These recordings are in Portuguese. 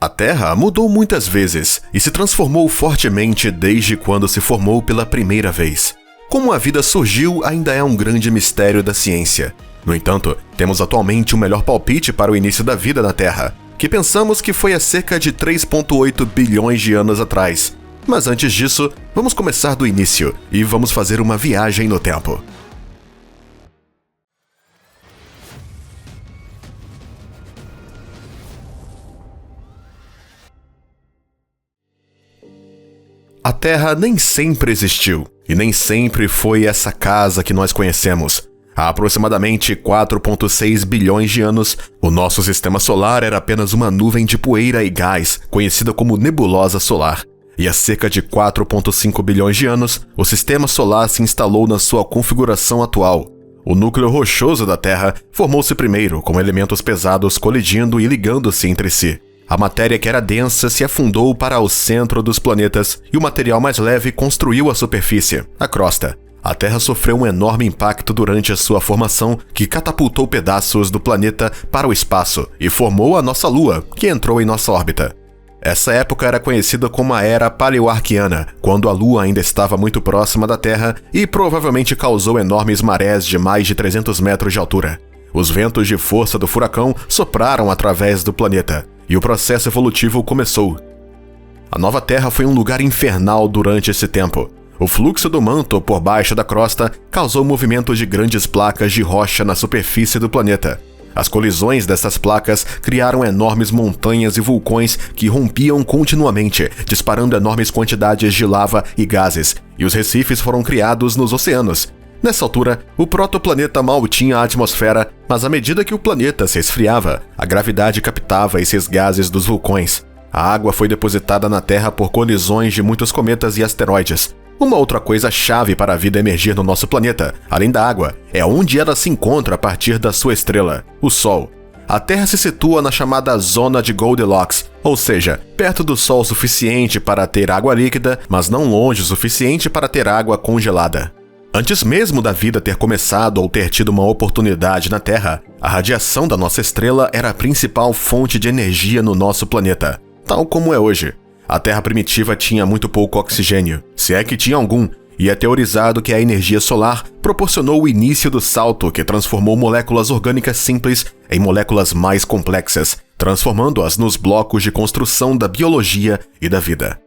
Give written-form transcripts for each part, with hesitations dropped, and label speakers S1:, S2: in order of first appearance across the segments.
S1: A Terra mudou muitas vezes e se transformou fortemente desde quando se formou pela primeira vez. Como a vida surgiu ainda é um grande mistério da ciência. No entanto, temos atualmente o melhor palpite para o início da vida na Terra, que pensamos que foi há cerca de 3,8 bilhões de anos atrás. Mas antes disso, vamos começar do início e vamos fazer uma viagem no tempo. A Terra nem sempre existiu, e nem sempre foi essa casa que nós conhecemos. Há aproximadamente 4,6 bilhões de anos, o nosso sistema solar era apenas uma nuvem de poeira e gás, conhecida como nebulosa solar. E há cerca de 4,5 bilhões de anos, o sistema solar se instalou na sua configuração atual. O núcleo rochoso da Terra formou-se primeiro, com elementos pesados colidindo e ligando-se entre si. A matéria que era densa se afundou para o centro dos planetas e o material mais leve construiu a superfície, a crosta. A Terra sofreu um enorme impacto durante a sua formação que catapultou pedaços do planeta para o espaço e formou a nossa Lua, que entrou em nossa órbita. Essa época era conhecida como a Era Paleoarquiana, quando a Lua ainda estava muito próxima da Terra e provavelmente causou enormes marés de mais de 300 metros de altura. Os ventos de força do furacão sopraram através do planeta. E o processo evolutivo começou. A nova Terra foi um lugar infernal durante esse tempo. O fluxo do manto por baixo da crosta causou movimentos de grandes placas de rocha na superfície do planeta. As colisões dessas placas criaram enormes montanhas e vulcões que rompiam continuamente, disparando enormes quantidades de lava e gases, e os recifes foram criados nos oceanos. Nessa altura, o protoplaneta mal tinha atmosfera, mas à medida que o planeta se esfriava, a gravidade captava esses gases dos vulcões. A água foi depositada na Terra por colisões de muitos cometas e asteroides. Uma outra coisa chave para a vida emergir no nosso planeta, além da água, é onde ela se encontra a partir da sua estrela, o Sol. A Terra se situa na chamada Zona de Goldilocks, ou seja, perto do Sol o suficiente para ter água líquida, mas não longe o suficiente para ter água congelada. Antes mesmo da vida ter começado ou ter tido uma oportunidade na Terra, a radiação da nossa estrela era a principal fonte de energia no nosso planeta, tal como é hoje. A Terra primitiva tinha muito pouco oxigênio, se é que tinha algum, e é teorizado que a energia solar proporcionou o início do salto que transformou moléculas orgânicas simples em moléculas mais complexas, transformando-as nos blocos de construção da biologia e da vida.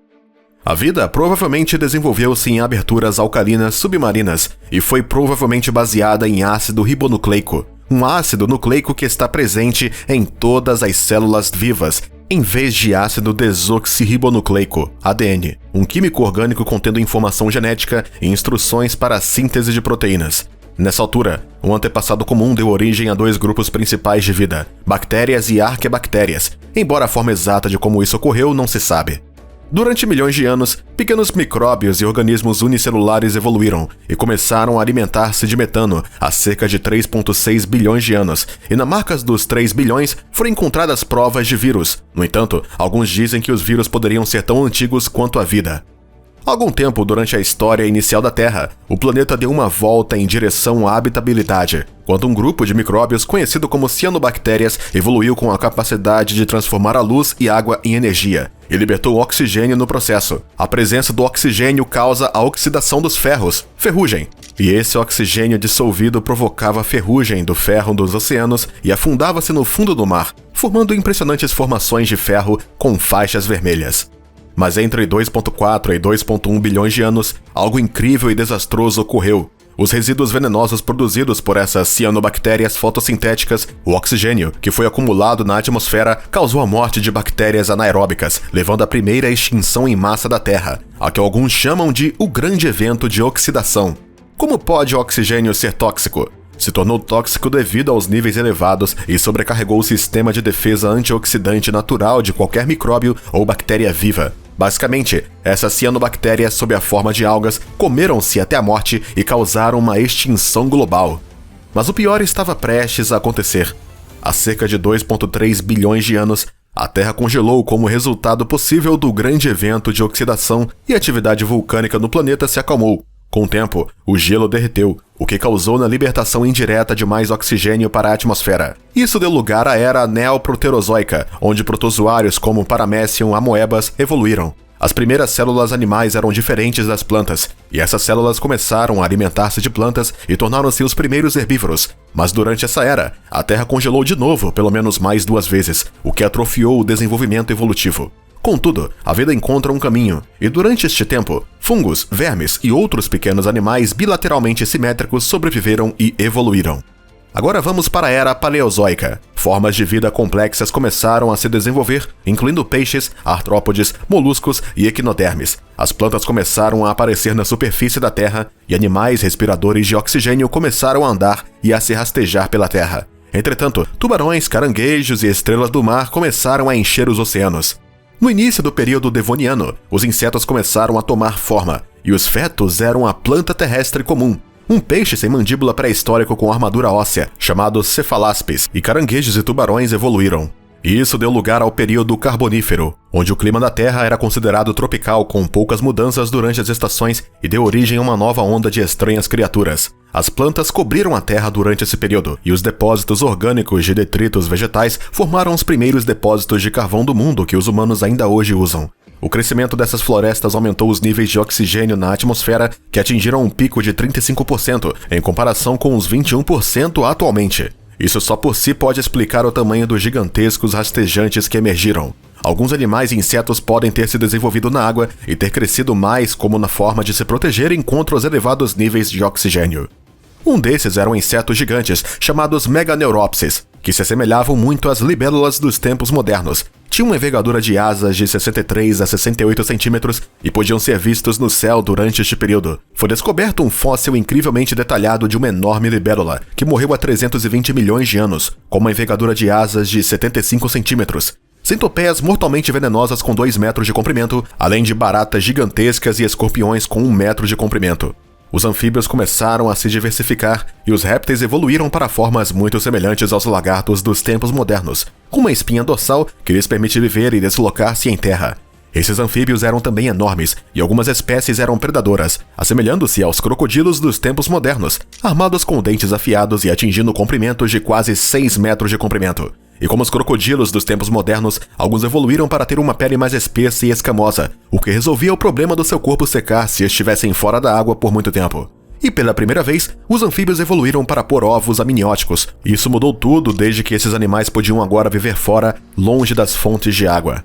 S1: A vida provavelmente desenvolveu-se em aberturas alcalinas submarinas e foi provavelmente baseada em ácido ribonucleico, um ácido nucleico que está presente em todas as células vivas, em vez de ácido desoxirribonucleico, ADN, um químico orgânico contendo informação genética e instruções para a síntese de proteínas. Nessa altura, um antepassado comum deu origem a dois grupos principais de vida, bactérias e arquebactérias, embora a forma exata de como isso ocorreu não se sabe. Durante milhões de anos, pequenos micróbios e organismos unicelulares evoluíram e começaram a alimentar-se de metano há cerca de 3,6 bilhões de anos, e na marca dos 3 bilhões foram encontradas provas de vírus. No entanto, alguns dizem que os vírus poderiam ser tão antigos quanto a vida. Há algum tempo durante a história inicial da Terra, o planeta deu uma volta em direção à habitabilidade, quando um grupo de micróbios conhecido como cianobactérias evoluiu com a capacidade de transformar a luz e água em energia, e libertou oxigênio no processo. A presença do oxigênio causa a oxidação dos ferros, ferrugem, e esse oxigênio dissolvido provocava a ferrugem do ferro dos oceanos e afundava-se no fundo do mar, formando impressionantes formações de ferro com faixas vermelhas. Mas entre 2,4 e 2,1 bilhões de anos, algo incrível e desastroso ocorreu. Os resíduos venenosos produzidos por essas cianobactérias fotossintéticas, o oxigênio que foi acumulado na atmosfera, causou a morte de bactérias anaeróbicas, levando à primeira extinção em massa da Terra, a que alguns chamam de o grande evento de oxidação. Como pode o oxigênio ser tóxico? Se tornou tóxico devido aos níveis elevados e sobrecarregou o sistema de defesa antioxidante natural de qualquer micróbio ou bactéria viva. Basicamente, essas cianobactérias, sob a forma de algas, comeram-se até a morte e causaram uma extinção global. Mas o pior estava prestes a acontecer. Há cerca de 2,3 bilhões de anos, a Terra congelou como resultado possível do grande evento de oxidação e a atividade vulcânica no planeta se acalmou. Com o tempo, o gelo derreteu, o que causou na libertação indireta de mais oxigênio para a atmosfera. Isso deu lugar à era neoproterozoica, onde protozoários como Paramecium amoebas evoluíram. As primeiras células animais eram diferentes das plantas, e essas células começaram a alimentar-se de plantas e tornaram-se os primeiros herbívoros. Mas durante essa era, a Terra congelou de novo pelo menos mais 2 vezes, o que atrofiou o desenvolvimento evolutivo. Contudo, a vida encontra um caminho, e durante este tempo, fungos, vermes e outros pequenos animais bilateralmente simétricos sobreviveram e evoluíram. Agora vamos para a era paleozoica. Formas de vida complexas começaram a se desenvolver, incluindo peixes, artrópodes, moluscos e equinodermes. As plantas começaram a aparecer na superfície da Terra e animais respiradores de oxigênio começaram a andar e a se rastejar pela Terra. Entretanto, tubarões, caranguejos e estrelas do mar começaram a encher os oceanos. No início do período Devoniano, os insetos começaram a tomar forma, e os fetos eram a planta terrestre comum. Um peixe sem mandíbula pré-histórico com armadura óssea, chamado Cephalaspis, e caranguejos e tubarões evoluíram. E isso deu lugar ao período Carbonífero, onde o clima da Terra era considerado tropical com poucas mudanças durante as estações e deu origem a uma nova onda de estranhas criaturas. As plantas cobriram a Terra durante esse período, e os depósitos orgânicos de detritos vegetais formaram os primeiros depósitos de carvão do mundo que os humanos ainda hoje usam. O crescimento dessas florestas aumentou os níveis de oxigênio na atmosfera, que atingiram um pico de 35%, em comparação com os 21% atualmente. Isso só por si pode explicar o tamanho dos gigantescos rastejantes que emergiram. Alguns animais e insetos podem ter se desenvolvido na água e ter crescido mais como na forma de se protegerem contra os elevados níveis de oxigênio. Um desses eram insetos gigantes, chamados Meganeuropsis, que se assemelhavam muito às libélulas dos tempos modernos. Tinham uma envergadura de asas de 63 a 68 centímetros e podiam ser vistos no céu durante este período. Foi descoberto um fóssil incrivelmente detalhado de uma enorme libélula, que morreu há 320 milhões de anos, com uma envergadura de asas de 75 centímetros. Centopeias mortalmente venenosas com 2 metros de comprimento, além de baratas gigantescas e escorpiões com 1 metro de comprimento. Os anfíbios começaram a se diversificar e os répteis evoluíram para formas muito semelhantes aos lagartos dos tempos modernos, com uma espinha dorsal que lhes permite viver e deslocar-se em terra. Esses anfíbios eram também enormes e algumas espécies eram predadoras, assemelhando-se aos crocodilos dos tempos modernos, armados com dentes afiados e atingindo comprimentos de quase 6 metros de comprimento. E como os crocodilos dos tempos modernos, alguns evoluíram para ter uma pele mais espessa e escamosa, o que resolvia o problema do seu corpo secar se estivessem fora da água por muito tempo. E pela primeira vez, os anfíbios evoluíram para pôr ovos amnióticos. Isso mudou tudo desde que esses animais podiam agora viver fora, longe das fontes de água.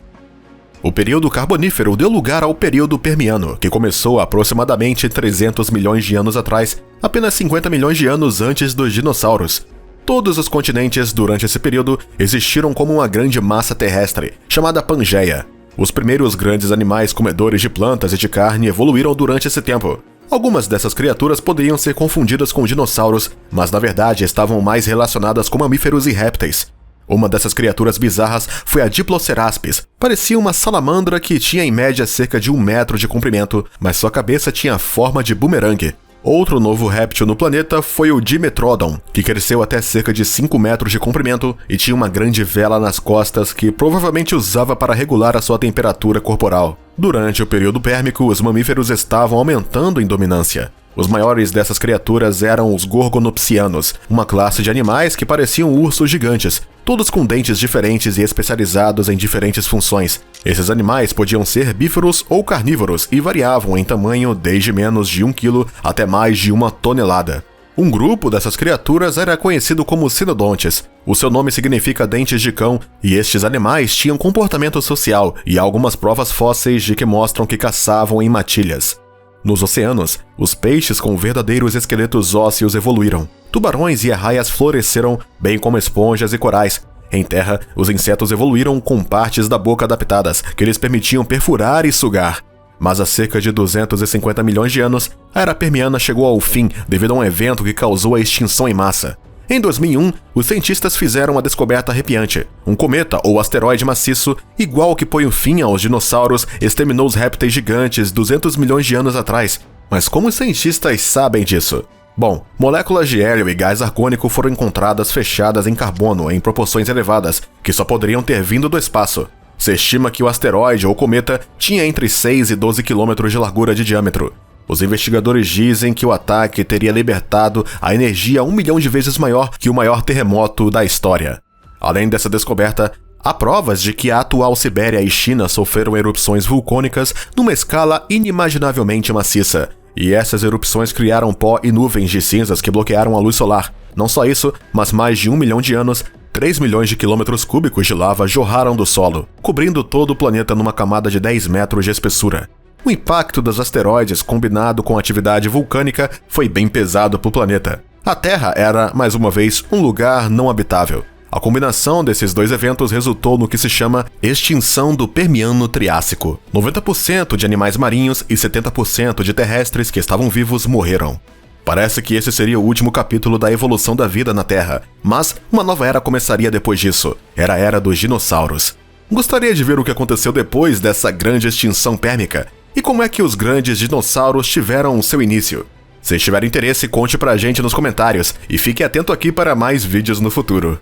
S1: O período Carbonífero deu lugar ao período Permiano, que começou aproximadamente 300 milhões de anos atrás, apenas 50 milhões de anos antes dos dinossauros. Todos os continentes durante esse período existiram como uma grande massa terrestre, chamada Pangeia. Os primeiros grandes animais comedores de plantas e de carne evoluíram durante esse tempo. Algumas dessas criaturas poderiam ser confundidas com dinossauros, mas na verdade estavam mais relacionadas com mamíferos e répteis. Uma dessas criaturas bizarras foi a Diploceraspis. Parecia uma salamandra que tinha em média cerca de 1 metro de comprimento, mas sua cabeça tinha a forma de bumerangue. Outro novo réptil no planeta foi o Dimetrodon, que cresceu até cerca de 5 metros de comprimento e tinha uma grande vela nas costas que provavelmente usava para regular a sua temperatura corporal. Durante o período pérmico, os mamíferos estavam aumentando em dominância. Os maiores dessas criaturas eram os Gorgonopsianos, uma classe de animais que pareciam ursos gigantes, todos com dentes diferentes e especializados em diferentes funções. Esses animais podiam ser herbívoros ou carnívoros e variavam em tamanho desde menos de 1 quilo até mais de 1 tonelada. Um grupo dessas criaturas era conhecido como Sinodontes. O seu nome significa dentes de cão, e estes animais tinham comportamento social e há algumas provas fósseis de que mostram que caçavam em matilhas. Nos oceanos, os peixes com verdadeiros esqueletos ósseos evoluíram. Tubarões e arraias floresceram, bem como esponjas e corais. Em terra, os insetos evoluíram com partes da boca adaptadas, que lhes permitiam perfurar e sugar. Mas há cerca de 250 milhões de anos, a Era Permiana chegou ao fim devido a um evento que causou a extinção em massa. Em 2001, os cientistas fizeram uma descoberta arrepiante. Um cometa ou asteroide maciço, igual ao que põe o fim aos dinossauros, exterminou os répteis gigantes 200 milhões de anos atrás. Mas como os cientistas sabem disso? Bom, moléculas de hélio e gás argônico foram encontradas fechadas em carbono em proporções elevadas, que só poderiam ter vindo do espaço. Se estima que o asteroide ou cometa tinha entre 6 e 12 quilômetros de largura de diâmetro. Os investigadores dizem que o ataque teria libertado a energia 1 milhão de vezes maior que o maior terremoto da história. Além dessa descoberta, há provas de que a atual Sibéria e China sofreram erupções vulcânicas numa escala inimaginavelmente maciça, e essas erupções criaram pó e nuvens de cinzas que bloquearam a luz solar. Não só isso, mas mais de 1 milhão de anos, 3 milhões de quilômetros cúbicos de lava jorraram do solo, cobrindo todo o planeta numa camada de 10 metros de espessura. O impacto dos asteroides combinado com a atividade vulcânica foi bem pesado para o planeta. A Terra era, mais uma vez, um lugar não habitável. A combinação desses dois eventos resultou no que se chama extinção do Permiano-Triássico. 90% de animais marinhos e 70% de terrestres que estavam vivos morreram. Parece que esse seria o último capítulo da evolução da vida na Terra, mas uma nova era começaria depois disso. Era a era dos dinossauros. Gostaria de ver o que aconteceu depois dessa grande extinção pérmica e como é que os grandes dinossauros tiveram seu início. Se tiver interesse, conte pra gente nos comentários e fique atento aqui para mais vídeos no futuro.